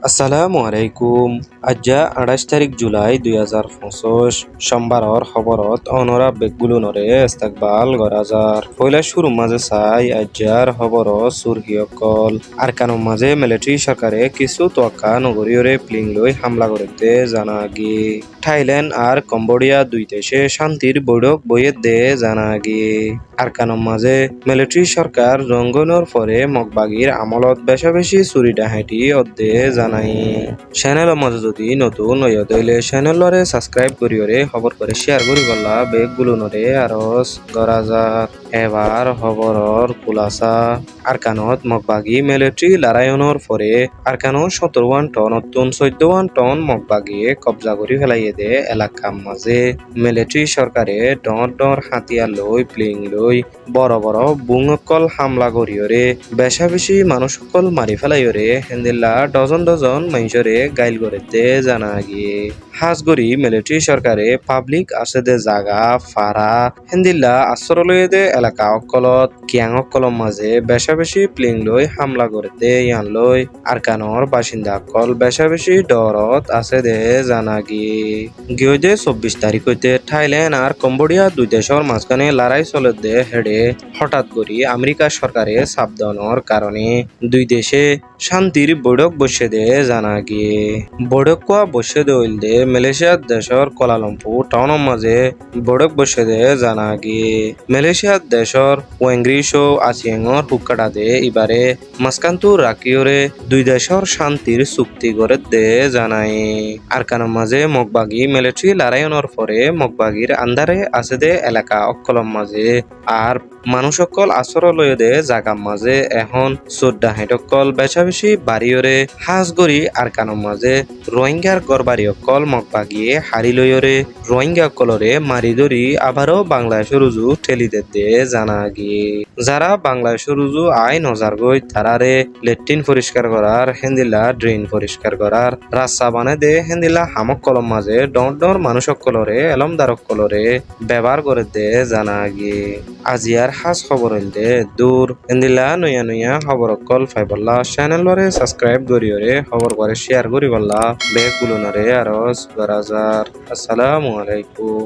আসসালামু আলাইকুম। আজ্জা ২৮ তারিখ জুলাই ২০২৫ সোমবারর খবরত অনরা বেগগুলোনরে ইস্তেকবাল করা যার পয়লা শুরু মাঝে চাই আজ্জার খবর সুরহিয়কল আরকানোর মাঝে মিলিটারি সরকারে কিছু তোয়াক্কা নগরীয়রে প্লিং লই হামলা করতে জানা গিয়ে থাইল্যান্ড আর কম্বোডিয়া দুই দেশে শান্তির বৈঠক বইয়ের দে জানা গিয়ে আরকানোর মাঝে মিলিটারি সরকার রঙ্গনের পরে মগবাগির আমলত বেশা বেশি চুরি ডাহাইটি অদ্দে জানাই চ্যানেলের মাঝে যদি নতুন হইয়া দইলে চ্যানেলরে সাবস্ক্রাইব করিওরে খবর করে শেয়ার করি বললা বেগগুলো নরে আরস গরাজার এবার খবরর কুলাসা আরকানত মগবাগি মিলিটারি লড়াইয়নের পরে আরকানত 17 টন নতুন 14 টন মগবাগিয়ে কবজা করি ফেলাইয়ে দে এলাকার মাঝে মিলিটারি সরকারে ডর ডর হাতিয়ার লই প্লিং লই বড় বড় বুংকল হামলা করিওরে বেশা বেশি মানুষকল মারি ফেলাইওরে হেন্দিল্লা ডজন ডজন মানুষরে গাইল করতে জানা গিয়ে হাজগরি মিলিটারি সরকারে পাবলিক আছে দে জাগা ফারা হেন্দিল্লা আশ্রয় দে এলাকা অকলত কিয়াং অকলম মাঝে বেশা বেশি প্লিং লই হামলা করতে ইয়ান লই আরকানোর বাসিন্দা কল বেশা বেশি ডরত আছে দে জানা গিয়ে গিয়ে দে 24 তারিখ হইতে থাইল্যান্ড আর কম্বোডিয়া দুই দেশের মাঝখানে লড়াই চলে দে হেডে হঠাৎ করে আমেরিকা সরকারে সাবধানর কারণে দুই দেশে শান্তির বৈঠক বসে দে জানা গিয়ে বৈঠক বসে দে হইল দে মালয়েশিয়ার দেশের কোলালামপুর টাউনের মাঝে বৈঠক বসে দে জানা গিয়ে মালয়েশিয়ার দেশের ওয়েংগ্রিস ও আসিয়াঙর হুক্কাটা দে এবারে মাসকান্তু রাখিওরে দুই দেশের শান্তির চুক্তি করে দে জানাই আরকানোর মাঝে মগবাগি মিলিটারি লড়াইয়নের পরে মগবাগির আন্দারে আছে দে এলাকা অকলম মাঝে আর মানুষ অকল আশ্রয় লয় দে জাগার মাঝে এখন শ্রদ্ধা হেঁটকল বেশা বেশি বাড়িওরে হাজগরি আরকানোর মাঝে রোহিঙ্গার গড়বাড়ি অকল মগবাগিয়ে হারি লয়রে রোহিঙ্গা কলরে মারি ধরি আবারও বাংলাদেশের রুজু ঠেলি দে জানা গিয়ে যারা বাংলাদেশের রুজু আইন নজার গই তারারে লেট্রিন পরিষ্কার করার হেন্দিলা ড্রেন পরিষ্কার করার রাস্তা বানে দে হেন্দিলা হামক কলম মাঝে ডর ডর মানুষ কলরে এলমদারক কলরে ব্যবহার করে দে জানা গিয়ে আজিয়ার হাজ খবর হইল দে দূর হেন্দিলা নয়া নয়া খবর কল ফাইবল্লা চ্যানেলরে সাবস্ক্রাইব করিওরে খবর করে শেয়ার করি বললা বেগ গুলো নরে আরস গরাজার আসসালামু আলাইকুম।